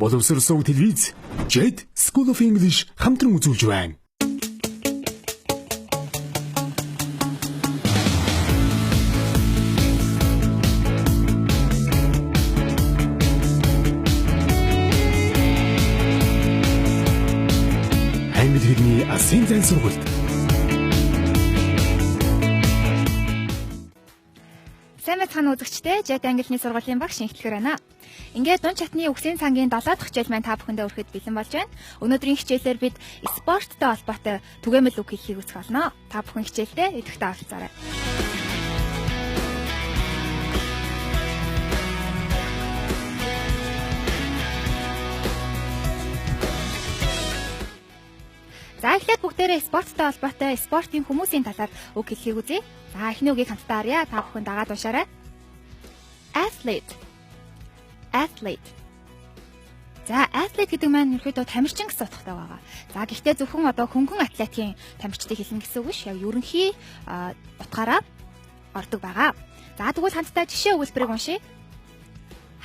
боловсрсон телевиз JED School of English хамтран үзүүлж байна. Англи хэлний асын зайн сургалт. Сайн мэцхан үзэгчдээ JED англи хэлний сургуулийн багш шингэлтгэр байна. Ингээд дунд чатны үгсийн цагийн 7 дахь хичээл маань та бүхэндээ өөрөхөд бэлэн болж байна. Өнөөдрийн хичээлээр бид спорттой холбоотой түгээмэл үг хэлхийг үзэх болно. Та бүхэн хичээлдээ идэвхтэй оролцоорой. За эхлээд бүгдээрээ спорттой холбоотой спортын хүмүүсийн талаар үг хэлхийг үзье. За эхний үгийг хамтдаа харъя. Та бүхэн дагаад уншаарай. Athlete. За athlete гэдэг маань ерөөдөө тамирчин гэсэн утгатай байгаа. За гэхдээ зөвхөн одоо хөнгөн атлетийн тамирчдыг хэлнэ гэсэн үг биш. Яг ерөнхий утгаараа ордог байгаа. За тэгвэл хамтдаа жишээ өгүүлбэрийг уншийе.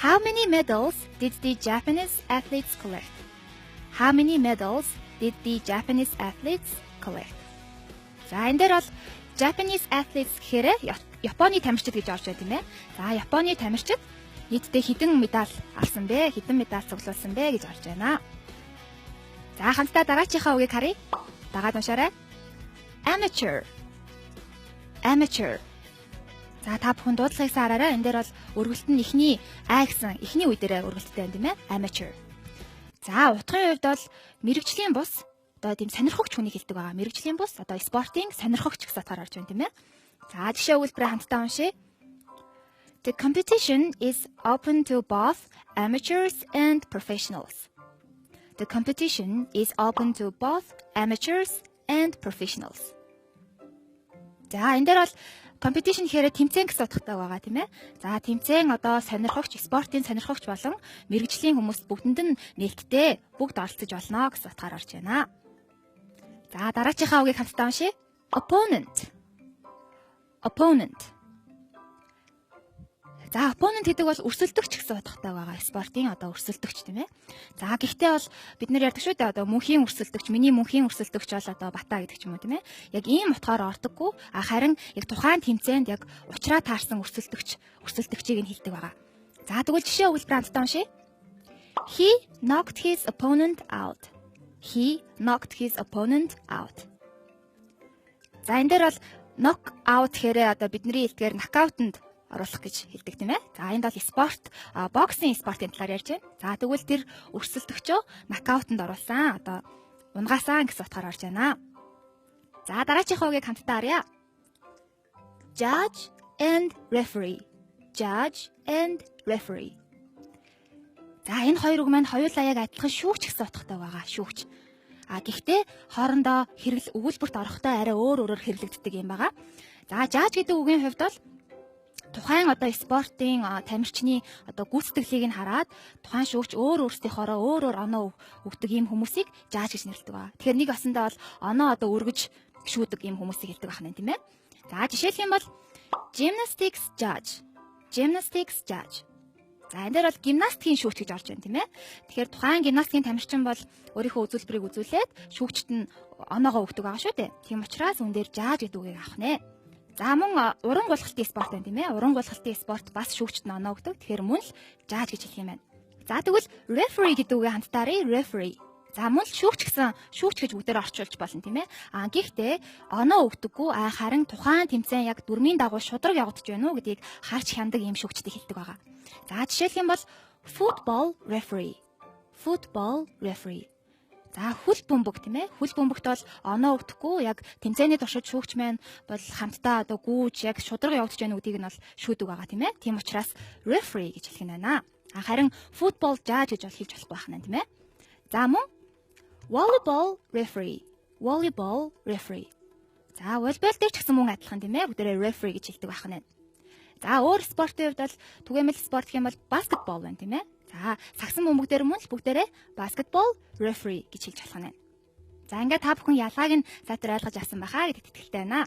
How many medals did the Japanese athletes collect? How many medals did the Japanese athletes collect? За энэ дээр бол Japanese athletes гэхээр Японы тамирчид гэж орж байгаа тийм ээ. За Японы тамирчид нийтдээ хэдэн медаль авсан бэ? Хэдэн медаль цуглуулсан бэ гэж орж байна. За хамтдаа дараачихаа үгийг харъя. Дагаад уншаарай. Amateur. За та бүхэн дуудлагыг хараарай. Энэ дээр бол өргөлт нь эхний А гэсэн эхний үе дээр өргөлттэй байна тийм ээ. Amateur. За утгын хувьд бол мэрэгжлийн бус одоо тийм сонирхогч хүнийг хэлдэг байгаа. Мэрэгжлийн бус одоо спортын сонирхогч гэсэн утгаар орж байна тийм ээ. За жишээ өгүүлбэрээ хамтдаа уншъя. The competition is open to both amateurs and professionals. The competition is open to both amateurs and professionals. За энэ дээр бол competition гэхээр тэмцээн гэсэн утгатай байгаа тийм ээ. За тэмцээн одоо сонирхогч, спортын сонирхогч болон мэрэгжлийн хүмүүс бүгдэнд нь нээлттэй бүгд оролцож болно гэсэн утгаар орж байна. За дараачихаа үгийг хамтдаа уншъя. Opponent. За opponent гэдэг бол өрсөлдөгч гэсэн утгатай байгаа. Спортын одоо өрсөлдөгч тийм ээ. За гэхдээ бол бид нэр ярьдаг шүү дээ. Одоо мөнхийн өрсөлдөгч, миний мөнхийн өрсөлдөгч бол одоо бата гэдэг ч юм уу тийм ээ. Яг ийм утгаар ордоггүй. Харин яг тухайн тэмцээнд яг учраа таарсан өрсөлдөгчийг нь хэлдэг байгаа. За тэгвэл жишээ өгүүлбэр хамтдаа уншъя. He knocked his opponent out. За энэ дээр бол knock out гэхээр одоо бидний хэлдгээр нокаутанд оруулах гэж хэлдэг тийм ээ. За энд бол спорт, боксing спортын талаар ярьж байна. За тэгвэл тэр өрсөлдөгчөө нокаутанд оруулсан, одоо унгаасан гэсэн утгаар орж байна. За дараачихаа үгийг хамтдаа харъя. Judge and referee. За энэ хоёр үг маань хоёулаа яг адилхан шүүгч гэсэн утгатай байгаа. Шүүгч. Гэхдээ хоорондоо өгүүлбэрт орохдоо арай өөрөөр хэрэглэгддэг юм байгаа. За judge гэдэг үгийн хувьд бол тухайн одоо спортын тамирчны одоо гүйцэтгэлийг нь хараад тухайн шүүгч өөрсдийнхоороо өөрөөр оноо өгдөг ийм хүмүүсийг жааж гэж нэрлэдэг ба. Тэгэхээр нэг осондоо бол оноо одоо өргөж шүүдэг ийм хүмүүсийг хэлдэг байна тийм ээ. За жишээлх юм бол gymnastics judge. За энэ дээр бол гимнастикийн шүүгч гэж орж байна тийм ээ. Тэгэхээр тухайн гимнастикийн тамирчин бол өөрийнхөө үзүүлбэрийг үзүүлээд шүүгчт нь оноогоо өгдөг байгаа шүү дээ. Тийм учраас үн дээр жааж гэдэг үгийг авах нэ. За мөн уран гулгалтын спорт байна тийм ээ. Уран гулгалтын спорт бас шүүгчт нь оноо өгдөг. Тэгэхээр мөн л жааж гэж хэлэх юм байна. За тэгвэл referee гэдэг үгийг хамтдаа referee. За мөн л шүүгч гэж бүгдээр орчуулж болно тийм ээ. Гэхдээ оноо өгдөггүй харин тухайн тэмцээн яг дүрмийн дагуу шудраг явагдаж байна уу гэдгийг харж хяндаг ийм шүүгчтэй хэлдэг байгаа. За жишээлх юм бол football referee. За хөл бөмбөг тийм ээ. Хөл бөмбөгт бол оноо өгдөхгүй яг тэмцээний туршид шүүгч маань бол хамтдаа одоо гүйж яг шудраг явагдаж байна гэдгийг нь бол шүүдэг байгаа тийм ээ. Тийм учраас referee гэж хэлэх нь байна. Харин football judge гэж бол хэлж болохгүй байна тийм ээ. За мөн volleyball referee. За волейбол дээр ч гэсэн мөн адилхан тийм ээ. Бүгдээрээ referee гэж хэлдэг байна. За өөр спортын хувьд бол түгээмэл спорт гэх юм бол basketball байна тийм ээ. За сагсан бөмбөг дээр мөн л бүгдээрээ basketball referee гэж хэлж болох нь. За ингээд та бүхэн ялгааг нь сайтар ойлгож авсан байхаа гэдэгт итгэлтэй байна.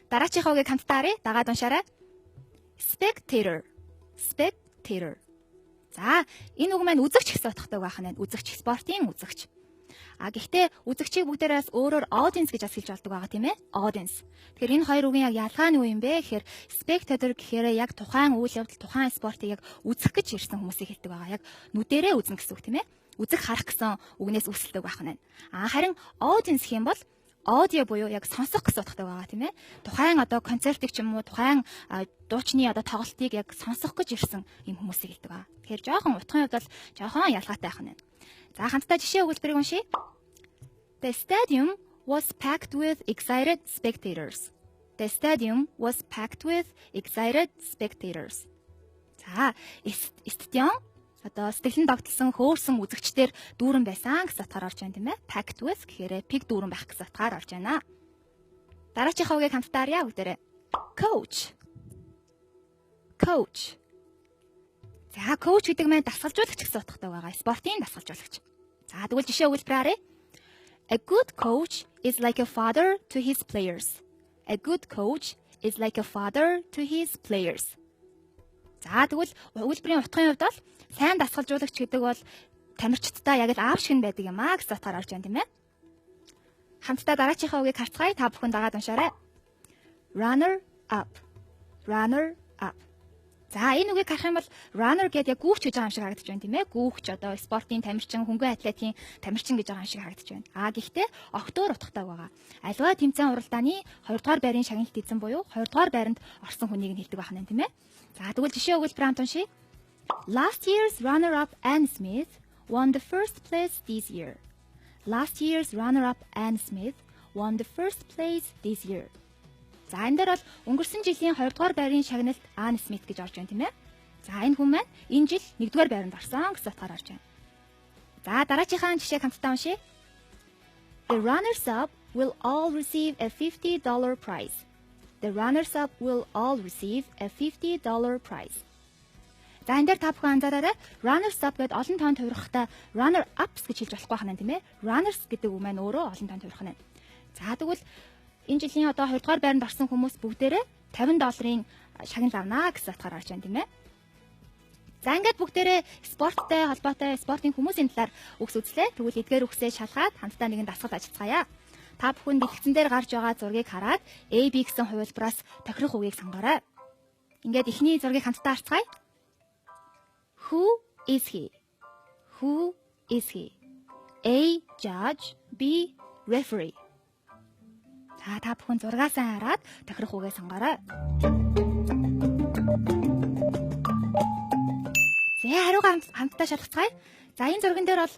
Дараачихаа үгийг хамтдаа харъя. Дагаад уншаарай. Spectator. За, энэ үг маань үзэгч гэсэн утгатай байх нь. Үзэгч, спортын үзэгч. Гэхдээ үзэгчийг бүгдээрээс өөрөөр audience гэж асуулж болдог байгаа тийм ээ. Audience. Тэгэхээр энэ хоёр үгийн яг ялгаа нь юу юм бэ гэхээр spectator гэхээр яг тухайн үйл явдал, тухайн спортыг яг үзэх гэж ирсэн хүмүүсийг хэлдэг байгаа. Яг нүдэрээ үзнэ гэсэн үг тийм ээ. Үзэх харах гэсэн үгнээс үүсэлдэг байх нь. Харин audience гэх юм бол аудио буюу яг сонсох гэсэн утгатай байгаа тийм ээ. Тухайн одоо концертыг ч юм уу, тухайн дуучны одоо тоглолтыг яг сонсох гэж ирсэн юм хүмүүсийг хэлдэг байгаа. Тэгэхээр жоохон утгын хувьд бол жоохон ялгаатай байх нь. За хамтдаа жишээ өгүүлбэрийг уншийе. The stadium was packed with excited spectators. The stadium was packed with excited spectators. За, стадион одоо сэтгэлэн догтлсон хөөрсөн үзэгчдэр дүүрэн байсан гэсэн утгаар орж байна тийм ээ. Packed with гэхээр pig дүүрэн байх гэсэн утгаар орж байна. Дараагийн хавгийг хамтдаа харъя бүгдээрээ. Coach. Coach. За, coach гэдэг маань дасгалжуулагч гэсэн утгатай байгаа. Спортын дасгалжуулагч. За, тэгвэл жишээ өгүүлбэр харъя. A good coach is like a father to his players. A good coach is like a father to his players. За, тэгвэл өгүүлбэрийн утгын хувьд бол сайн дасгалжуулагч гэдэг бол тамирчидтай яг л аав шиг нь байдаг юм аа гэсэн утгаар орж байна тийм ээ. Хамтдаа дараагийн үгийг харцгаая. Та бүхэн дагаад уншаарай. Runner up. Runner up. За, энэ үгийг харах юм бол runner гэдэг яг гүүвч гэж байгаа юм шиг харагдаж байна тийм ээ. Гүүвч одоо спортын тамирчин, хөнгөн атлетийн тамирчин гэж байгаа юм шиг харагдаж байна. Гэхдээ огтоор утгатай байгаа. Аливаа тэмцээн уралдааны 2 дугаар байрын шагналт эзэн буюу 2 дугаар байранд орсон хүнийг нь хэлдэг байх нь тийм ээ. За, тэгвэл жишээ өгүүлбэр хамт уншийе. Last year's runner-up Anne Smith won the first place this year. Last year's runner-up Anne Smith won the first place this year. За, энэ дээр бол өнгөрсөн жилийн 2 дугаар байрын шагналт Anne Smith гэж орж байна тийм ээ. За, энэ хүн маань энэ жил 1 дугаар байранд орсон гэсэн утгаар орж байна. За, дараагийнхаа жишээг хамтдаа уншийе. The runners-up will all receive a $50 prize. The runners-up will all receive a $50 prize. За, энэ дээр та бүхэн анзаараарай. Runners-up гэдэг олон тоонд хувирахтаа runner-ups гэж хэлж болохгүй байна тийм ээ. Runners гэдэг үг маань өөрөө олон тоонд хувирах нь. За, тэгвэл энэ жилийн одоо 2 дугаар байранд орсон хүмүүс бүгдээрээ $50 шагнал авнаа гэсэн утгаар орж байна тийм ээ. За, ингээд бүгдээрээ спорттой холбоотой спортын хүмүүсийн талаар үгс үзлээ. Тэгвэл эдгээр үгсээ шалгаад хамтдаа нэгэн дасгал ажиллацгаая. Та бүхэн дэлгэцэн дээр гарч байгаа зургийг хараад A, B гэсэн хувилбараас тохирох үгийг сонгоорой. Ингээд эхний зургийг хамтдаа харцгаая. Who is he? Who is he? A, judge, B, referee. За, та бүхэн зургаасаа хараад тохирох үгээ сонгоорой. За, хариугаа хамтдаа шалгацгаая. За, энэ зурган дээр бол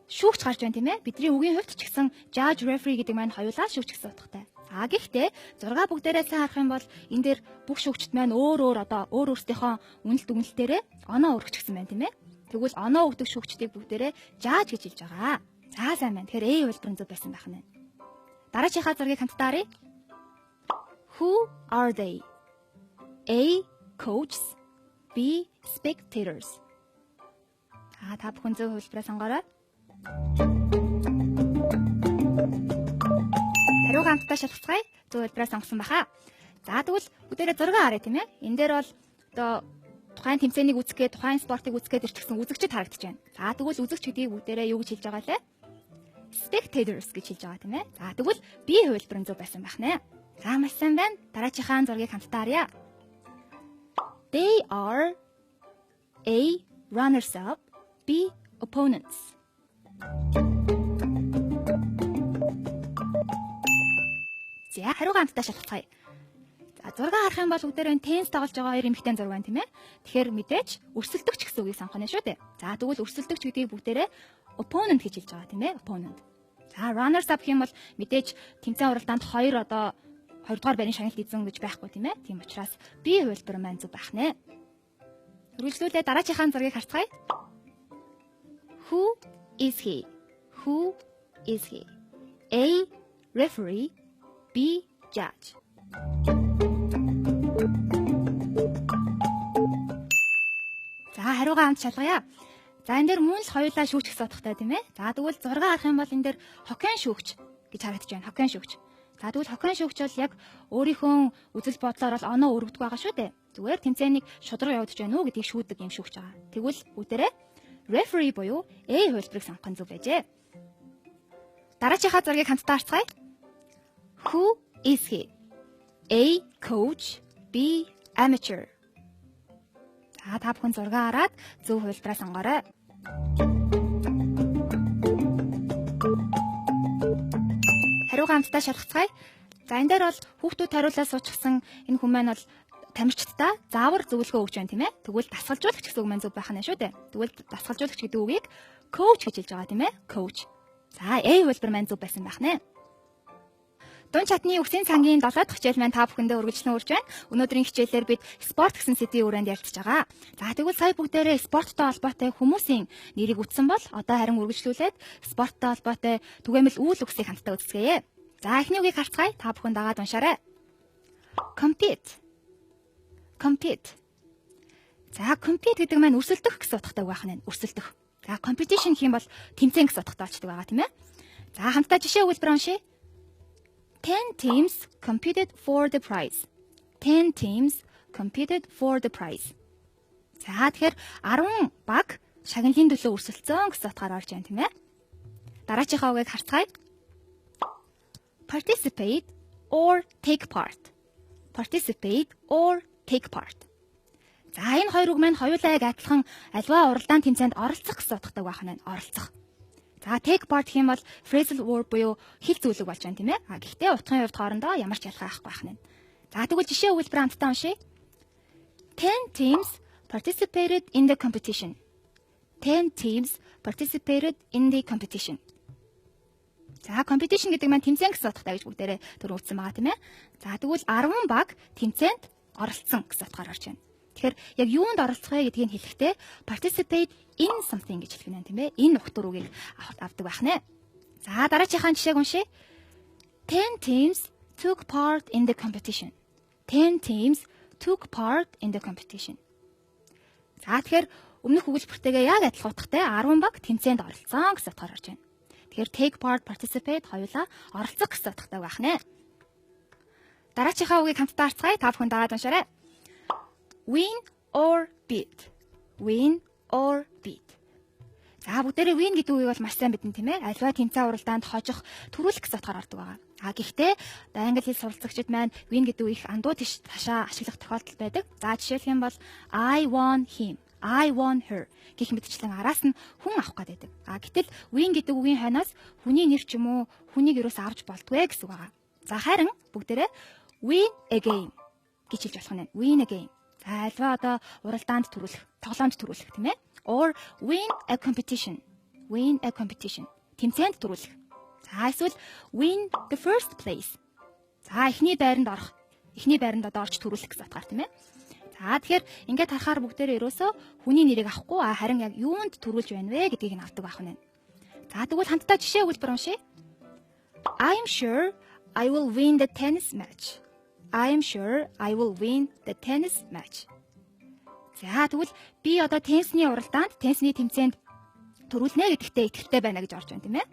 шүүгч гарч байна тийм ээ. Бидний үгийн хувьд ч гэсэн judge, referee гэдэг маань хоёулаа шүүгч гэсэн утгатай. Гэхдээ зургаа бүгдээрээ сайн харах юм бол энэ дээр бүх шүүгчд маань өөр өөрсдийнхөө үнэлт дүгнэлтээрээ оноо өргөчихсөн байна тийм ээ. Тэгвэл оноо өгдөг шүүгчдийг бүгдээрээ judge гэж хэлж байгаа. За, сайн байна. Тэгэхээр A хувилбарын зөв байсан байх нь. Дараачихаа зургийг хамтдаа харъя. Who are they? A, coaches, B, spectators. Та бүхэн зөв хувилбараа сонгоорой. Хариугаа хамтдаа шалгацгаая. Зөв хувилбараа сонгосон баха. За, тэгвэл бүгдээрээ зураг харъя тийм ээ. Энэ дээр бол одоо тухайн тэмцээнийг үзэхэд, тухайн спортыг үзэхэд ирчихсэн үзэгчид харагдаж байна. За, тэгвэл үзэгч гэдгийг бүгдээрээ юу гэж хэлж байгаа лээ? Spectators гэж хэлж байгаа тийм ээ. За, тэгвэл B хувилбарын зөв байсан байх нэ. За, маш сайн байна. Дараачихаа зургийг хамтдаа харъя. They are A, runners-up, B, opponents. За, хариугаа хамтдаа шалгацгаая. За, зураг харах юм бол бүгдээрээ тенс тоглож байгаа хоёр эмэгтэй зураг байна тийм ээ. Тэгэхээр мэдээж өрсөлдөгч гэсэн үгийг сонгох нь шүү дээ. За, тэгвэл өрсөлдөгч гэдгийг бүгдээрээ opponent гэж хэлж байгаа тийм ээ. Opponent. За, runners up гэх юм бол мэдээж тэмцээн уралдаанд 2 дугаар байрын шагналт эзэн гэж байхгүй тийм ээ. Тийм учраас B хувилбар маань зөв байх нэ. Үргэлжлүүлээ дараачихаа зургийг харцгаая. Who is he? Who is he? A, referee, B, judge. За, хариугаа хамт шалгая. За, энэ дээр мөн л хоёулаа шүүгч гэсэн утгатай тийм ээ. За, тэгвэл зураг харах юм бол энэ дээр хоккейн шүүгч гэж харагдаж байна. Хоккейн шүүгч. За, тэгвэл хоккейн шүүгч бол яг өөрийнхөө үзэл бодлоор бол оноо өргөдөг байгаа шүү дээ. Зүгээр тэмцээнийг шудраг явуулж байна уу гэдгийг шүүдэг юм шүүгч байгаа. Тэгвэл бүгдээрээ referee буюу A хувилбарыг сонгох нь зөв байжээ. Дараачихаа зургийг хамтдаа харцгаая. Who is he? A. Coach, B. Amateur. За та бүхэн зургаа хараад зөв хувилбараа сонгоорой. Хариугаа хамтдаа шалгацгаая. За энэ дээр бол хүүхдүүд хариулаад суучихсан энэ хүн маань бол тамирчдаа заавар зөвлөгөө өгч байна тийм ээ. Тэгвэл дасгалжуулагч гэсэн үг маань зөв байх нь шүү дээ. Тэгвэл дасгалжуулагч гэдэг үгийг coach гэж хэлж байгаа тийм ээ. Coach. За A хувилбар маань зөв байсан байх нэ. Дунд чатны үгсийн цагийн 7 дахь хичээл маань та бүхэндээ үргэлжлэн урьж байна. Өнөөдрийн хичээлээр бид спорт гэсэн сэдвийн хүрээнд ярилцж байгаа. За тэгвэл сая бүгдээрээ спорттой холбоотой хүмүүсийн нэрийг үтсэн бол одоо харин үргэлжлүүлээд спорттой холбоотой түгээмэл үйл үгсийг хамтдаа үздэсгэе. За эхний үгийг харцгаая. Та бүхэн дагаад уншаарай. Compete. Compete. За compete гэдэг маань өрсөлдөх гэсэн утгатай байх нь. Өрсөлдөх. За competition гэх юм бол тэмцээн гэсэн утгатай болчихдог байгаа тийм ээ. За хамтдаа жишээ өгүүлбэр уншъя. 10 teams competed for the prize. 10 teams competed for the prize. За тэгэхээр 10 баг шагналын төлөө өрсөлдсөн гэсэн утгаар орж байна тийм ээ. Дараачихаа үгийг харцгаая. Participate or take part. Participate or take part. За энэ хоёр үг маань хоёулаа яг адилхан альва уралдаан тэмцээнд оролцох гэсэн утгатай байх нь. Оролцох. За take part гэх юм бол phrasal verb буюу хэл зүйлэг болж байна тийм ээ. Гэхдээ утгын хувьд хоорондоо ямар ч ялгаа байхгүй байх нь. За тэгвэл жишээ өгүүлбэр хамтдаа уншъя. 10 teams participated in the competition. 10 teams participated in the competition. За competition гэдэг маань тэмцээн гэсэн утгатай гэж бүгдээрээ түр үзсэн байгаа тийм ээ. За тэгвэл 10 баг тэмцээнд оролцсон гэсэн утгаар орж байна. Тэгэхээр яг юунд оролцох вэ гэдгийг хэлэхдээ participate in something гэж хэлэх нь тийм ээ. Энэ нөхдөр үгийг авдаг байх нэ. За дараачихаа жишээг уншъя. 10 teams took part in the competition. 10 teams took part in the competition. За тэгэхээр өмнөх өгүүлбэртэйгээ яг адилхан утгатай 10 баг тэмцээнд оролцсон гэсэн утгаар орж байна. Тэгэхээр take part, participate хоёулаа оролцох гэсэн утгатай байх нэ. Дараачихаа үгийг хамтдаа харцгаая. Та бүхэн дагаад уншаарай. Win or beat. Win or beat. За бүгдээрээ win гэдэг үгийг бол маш сайн мэднэ тийм ээ. Альва тэмцээн уралдаанд хожих, төрүүлэх гэсэн утгаар ордог байгаа. Гэхдээ англи хэл суралцагчид маань win гэдэг үгийг андуу ташаа ашиглах тохиолдол байдаг. За жишээлх юм бол I won him, I won her гэх мэтчлэн араас нь хүн авах гэдэг. Гэтэл win гэдэг үгийн хойноос хүний нэр ч юм уу, хүнийг юус авч болдгүй гэсэн үг байгаа. За харин бүгдээрээ win a game гэж хэлж болох нь. Win a game. За альва одоо уралдаанд төрүүлэх, тоглоомд төрүүлэх тийм ээ. Or win a competition. Win a competition. Тэмцээнд төрүүлэх. За эсвэл win the first place. За эхний байранд орох. Эхний байранд одоо орж төрүүлэх гэсэн утгаар тийм ээ. За тэгэхээр ингээд харахаар бүгдээрээ ерөөсөө хүний нэрийг авахгүй харин яг юунд төрүүлж байна вэ гэдгийг нь авдаг байх нь. За тэгвэл хамтдаа жишээ өгүүлбэр уншъя. I'm sure I will win the tennis match. I'm sure I will win the tennis match. За тэгвэл би одоо теннисний уралдаанд, теннисний тэмцээнд төрүүлнэ гэдэгтээ итгэлтэй байна гэж орж байна тийм ээ.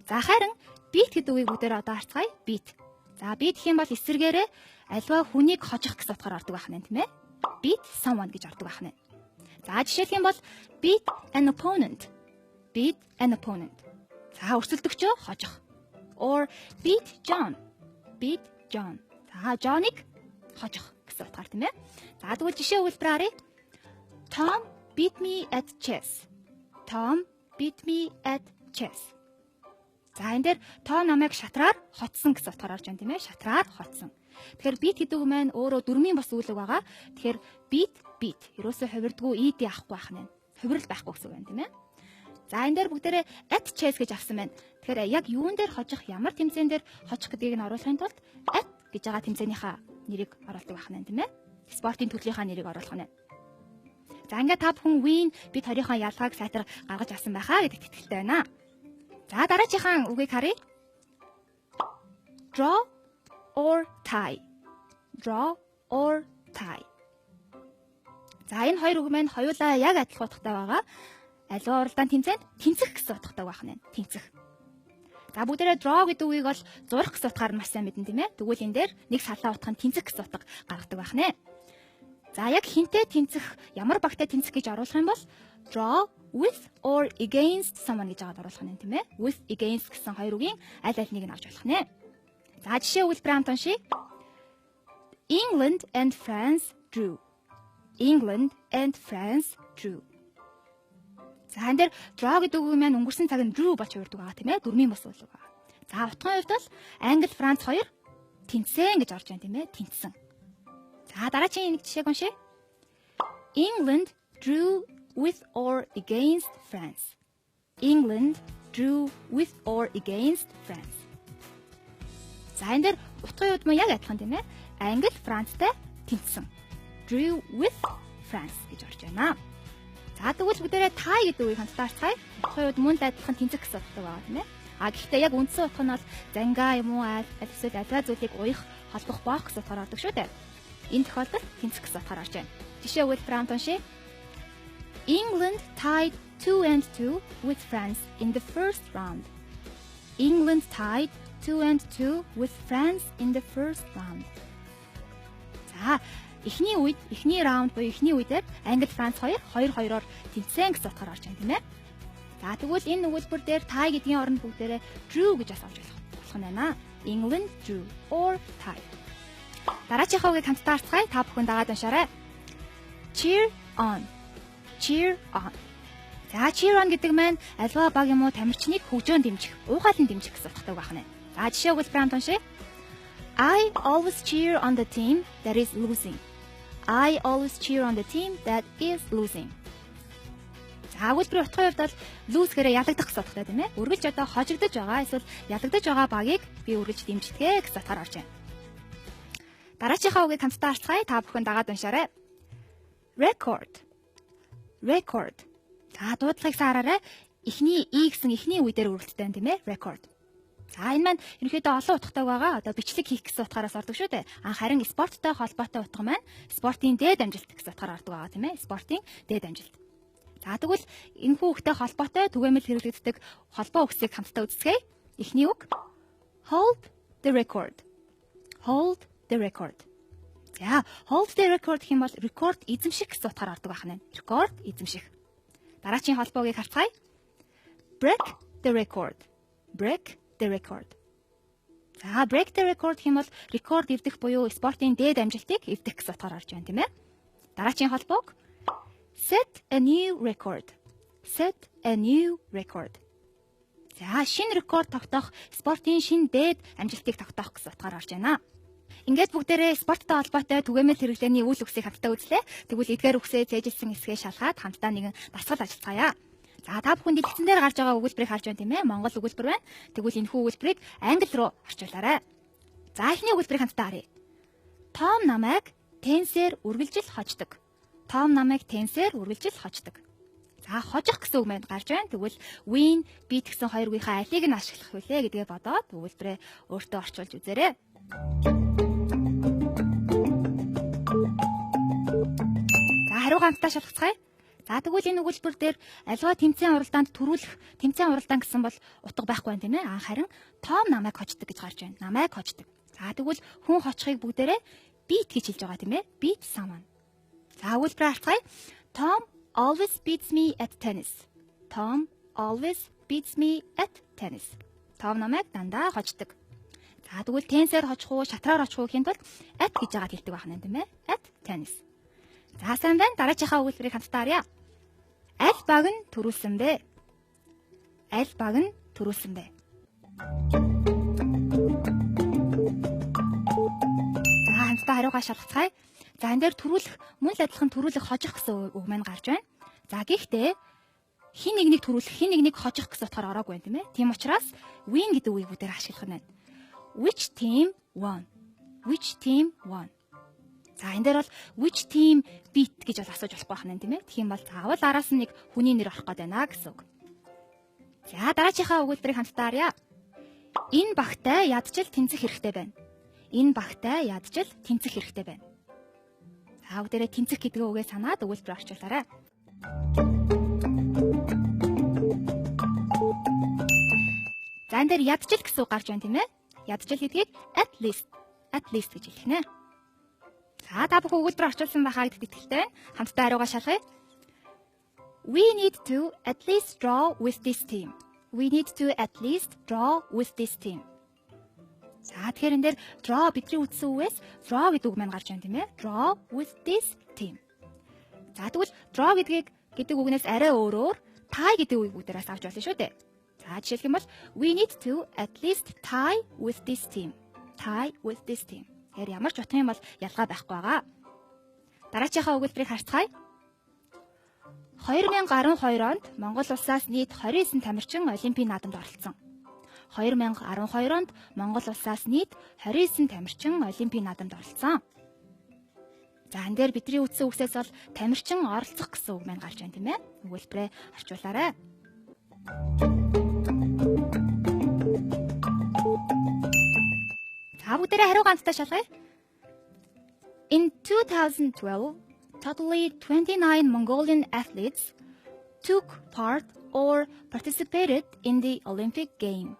За харин beat гэдэг үгийг бүгдээр одоо харцгаая. Beat. За beat гэх юм бол эсвэргээрээ альва хүнийг хожих гэсэн утгаар ордог байх нь тийм ээ. Beat someone гэж ордог байх нь. За жишээлх юм бол beat an opponent. Beat an opponent. За өрсөлдөгчөө хожих. Or beat John. Beat John. За John-ыг хожих гэсэн утгаар тийм ээ. За тэгвэл жишээ өгүүлбэр харъя. Tom beat me at chess. Tom beat me at chess. За энэ дээр Том намайг шатраар хотсон гэсэн утгаар орж байна тийм ээ. Шатраар хотсон. Тэгэхээр beat гэдэг үг маань өөрөө дөрмийн бас үйлэг байгаа. Тэгэхээр beat ерөөсөө хувирдгүй ed авахгүй байх нь. Хувирал байхгүй гэсэн үг байна тийм ээ. За энэ дээр бүгдээрээ at chess гэж авсан байна. Тэгэхээр яг юун дээр хожих, ямар тэмцээн дээр хожих гэдгийг нь оруулахын тулд at гэж байгаа тэмцээнийхээ нэрийг оруулдаг байх нь тийм ээ. Спортын төрлийнхаа нэрийг оруулах нь. За ингээд та бүхэн win бид хоёрынхоо ялгааг сайтар гаргаж авсан байхаа гэдэгт итгэлтэй байна. За дараачихан үгийг харъя. Draw or tie. Draw or tie. За энэ хоёр үг маань хоёулаа яг адилхан утгатай байгаа. Аливаа уралдаан тэмцээнд тэнцэх гэсэн утгатай байх нь. Тэнцэх. За бүгдээрээ draw гэдэг үгийг бол зурах гэсэн утгаар маш сайн мэднэ тийм ээ. Тэгвэл энэ дээр нэг салаа утга нь тэнцэх гэсэн утга гаргадаг байх нэ. За яг хинтээ тэнцэх, ямар багтай тэнцэх гэж оруулах юм бол draw with or against someone гэж аваад оруулах нь тийм ээ. With against гэсэн хоёр үгийн аль аль нэг нь авч болох нэ. За жишээ үйлбэр хамт уншия. England and France drew. England and France drew. За энэ дээр draw гэдэг үг маань өнгөрсөн цаг нь drew болж хувирдаг байгаа тийм ээ. Дөрмийн бус үг байгаа. За утгын хувьд бол Англи, Франц хоёр тэнцсэн гэж орж байна тийм ээ. Тэнцсэн. За дараагийн нэг жишээг уншия. England drew with or against France. England drew with or against France. За энэ дээр утгын хувьд яг адилхан тийм ээ. Англи, Францтай тэнцсэн. Drew with France гэж орж байна. За тэгвэл бүгдээрээ tie гэдэг үгийг хамтдаарцгаая. Утгын хувьд мөн л адилхан тэнцэх гэсэн утгатай байгаа тийм ээ. А гэхдээ яг үндсэн утга нь бол зангаа юм уу эсвэл альва зүйлийг уях холбох боох гэсэн утгаар ордог шүү дээ. Энэ тохиолдолд тэнцэх гэсэн утгаар орж байна. Жишээ үйлбэр хамт уншия. England tied 2-2 with France in the first round. England tied 2-2 with France in the first round. За эхний үед, эхний раунд буюу эхний үедээ Англи, Франц хоёр 2-2-оор тэнцсэн гэсэн утгаар орж байна тийм ээ. За тэгвэл энэ өгүүлбэр дээр tie гэдгийн оронд бүгдээрээ drew гэж авч болох нь байна. England drew or tie. Дараачихаа үгийг хамтдаа харцгаая. Та бүхэн дагаад уншаарай. Cheer on. Cheer on. За cheer on гэдэг маань альва баг юм уу тамирчныг хөгжөөн дэмжих, уугаалan дэмжих гэсэн утгатай байх нь. За жишээ өгүүлбэр хамт уншия. I always cheer on the team that is losing. I always cheer on the team that is losing. За өгүүлбэрийн утгын хувьд бол lose гэхээр ялагдах гэсэн утгатай тийм ээ. Үргэлж одоо хожигдож байгаа эсвэл ялагдаж байгаа багийг би үргэлж дэмждэг гэсэн утгаар орж байна. Дараачихаа үгийг хамтдаа харцгаая. Та бүхэн дагаад уншаарай. Record. Record. За дуудлагыг саараарай. Эхний и гэсэн эхний үе дээр үргэлжтэй байна тийм ээ. Record. За энэ маань ерөнхийдөө олон утгатай байгаа. Одоо бичлэг хийх гэсэн утгаараас ордог шүү дээ. Харин спорттой холбоотой утга маань спортын дээд амжилт гэсэн утгаар ордог байгаа тийм ээ. Спортын дээд амжилт. За тэгвэл энэхүү үгтэй холбоотой түгээмэл хэрэглэгддэг холбоо үгсийг хамтдаа үздэсгэе. Эхний үг hold the record. Hold the record. За hold the record гэх юм бол record эзэмших гэсэн утгаар ордог байх нь. Record эзэмших. Дараагийн холбоогийг харцгаая. Break the record. Break the record. За break the record гэх юм бол record эвдэх буюу спортын дээд амжилтыг эвдэх гэсэн утгаар орж байна тийм ээ. Дараагийн холбоог set a new record. Set a new record. За шинэ рекорд тогтоох, спортын шинэ дээд амжилтыг тогтоох гэсэн утгаар орж байна. Ингээд бүгдээрээ спорттой холбоотой түгээмэл хэрэглээний үйл үгсийг хамтдаа үзлээ. Тэгвэл эдгээр үгсээ цээжилсэн хэсгээ шалгаад хамтдаа нэгэн дасгал ажиллацгаая. За та бүхэн дэлгэцэн дээр гарч байгаа өгүүлбэрийг харж байна тийм ээ. Монгол өгүүлбэр байна. Тэгвэл энэхүү өгүүлбэрийг англи руу орчуулаарай. За эхний өгүүлбэрийг хамтдаа харъя. Том намайг тенсээр үргэлжил хождог. Том намайг тенсээр үргэлжил хождог. За хожих гэсэн үг маань гарч байна. Тэгвэл win, beat гэсэн хоёр үгийнхаа алийг нь ашиглах вүлээ гэдгээ бодоод өгүүлбэрээ өөртөө орчуулж үзээрэй. За хариугаа хамтдаа шалгацгаая. За тэгвэл энэ өгүүлбэр дээр альва тэмцээн уралдаанд төрүүлэх, тэмцээн уралдаан гэсэн бол утга байхгүй байна тийм ээ. Харин том намайг хождог гэж гарч байна. Намайг хождог. За тэгвэл хүн хожихыг бүгдээрээ beat гэж хэлж байгаа тийм ээ. Beat someone. За өгүүлбэрээ харцгаая. Tom always beats me at tennis. Tom always beats me at tennis. Том намайг дандаа хождог. За тэгвэл тенсээр хожих уу, шатраар очих уу гэхийн тулд at гэж яагаад хэлдэг байх нь тийм ээ? At tennis. За сайн байна. Дараачихаа өгүүлбэрийг хамтдаа харъя. Аль баг нь төрүүлсэн бэ? Аль баг нь төрүүлсэн бэ? За хамтдаа хариугаа шалгацгаая. За энэ дээр төрүүлэх, мөн л адилхан төрүүлэх, хожих гэсэн үг маань гарч байна. За гэхдээ хин нэгнийг төрүүлэх, хин нэгнийг хожих гэсэн утгаар ороогүй байна тийм ээ. Тийм учраас win гэдэг үгийг бүгдээр ашиглах нь байна. Which team won? Which team won? За энэ дээр бол which team beat гэж бол асууж болохгүй байна тийм ээ. Тэгэх юм бол заавал араас нь нэг хүний нэр орох гээд байна гэсэн үг. За дараачихаа өгүүлбэрийг хамтдаа харъя. Энэ багтай ядчил тэнцэх хэрэгтэй байна. Энэ багтай ядчил тэнцэх хэрэгтэй байна. За бүгдээрээ тэнцэх гэдэг үгээ санаад өгүүлбэр орчуулаарай. За энэ дээр ядчил гэсэн үг гарч байна тийм ээ. Ядчил гэдгийг at least гэж хэлэх нэ. За та бүхэн өгүүлбэр орчуулсан байхаа гэдэгт итгэлтэй байна. Хамтдаа хариугаа шалгая. We need to at least draw with this team. We need to at least draw with this team. За тэгэхээр энэ дээр draw бидний үздсэн үгээс draw гэдэг үг маань гарч байна тийм ээ. Draw with this team. За тэгвэл draw гэдэг үгнээс арай өөрөөр tie гэдэг үгийг бүгдээрээс авч болно шүү дээ. За жишээлх юм бол we need to at least tie with this team. Tie with this team. Тэгэхээр ямар ч утга юм бол ялгаа байхгүй байгаа. Дараачихаа өгүүлбэрийг харцгаая. 2012 онд Монгол улсаас нийт 29 тамирчин Олимпийн наадамд оролцсон. 2012 онд Монгол улсаас нийт 29 тамирчин Олимпийн наадамд оролцсон. За энэ дээр бидний үздсэн үгсээс бол тамирчин оролцох гэсэн үг маань гарч байна тийм ээ. Өгүүлбэрээ орчуулаарай. За бүгдээрээ хариу ганцтай шалгая. In 2012, totally 29 Mongolian athletes took part or participated in the Olympic game.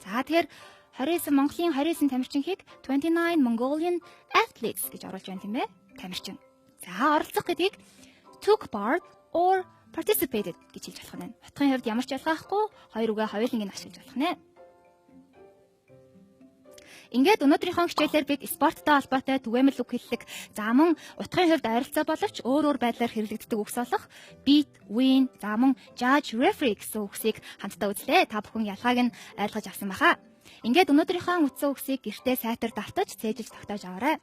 За тэгэхээр 29 Монголын 29 тамирчинхийг 29 Mongolian athletes гэж оруулж байна тийм ээ. Тамирчин. За оролцох гэдгийг took part or participated гэж хэлж болох нь. Утгын хувьд ямар ч ялгаахгүй хоёр үгээ хоёуланг нь ашиглаж болох нэ. Ингээд өнөөдрийнхөө хичээлээр бид спорттой холбоотой түгээмэл үг хэллэг, за мөн утгын хувьд ойролцоо боловч өөр байдлаар хэрэглэгддэг үгс болох beat, win, за мөн judge, referee гэсэн үгсийг хамтдаа үзлээ. Та бүхэн ялгааг нь ойлгож авсан баха. Ингээд өнөөдрийнхөө үздсэн үгсийг гэртээ сайтар давтаж цээжилж тогтоож аваарай.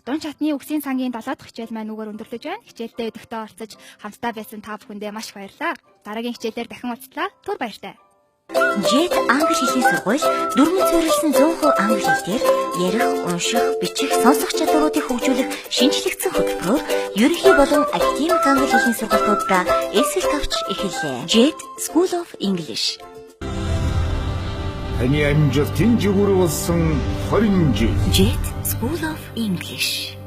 Дун чатны үгсийн сангийн 7 дахь хичээл маань үгээр өндөрлөж байна. Хичээлдээ өдөртөө орцож хамтдаа байсан та бүхэндээ маш их баярлалаа. Дараагийн хичээлээр дахин уулзлаа. Түр баяртай. Jet англи хэлний сургууль дөрмөн цэвэрлсэн 100% англи хэлээр ярих, унших, бичих, сонсох чадваруудыг хөгжүүлэх шинжлэгдсэн хөтөлбөрөөр ерөнхий болон академик англи хэлний сургалтуудаа эсэл тавьж эхэллээ. Jet School of English. Таны амжилтын жигүүр болсон 20 жил. Jet School of English.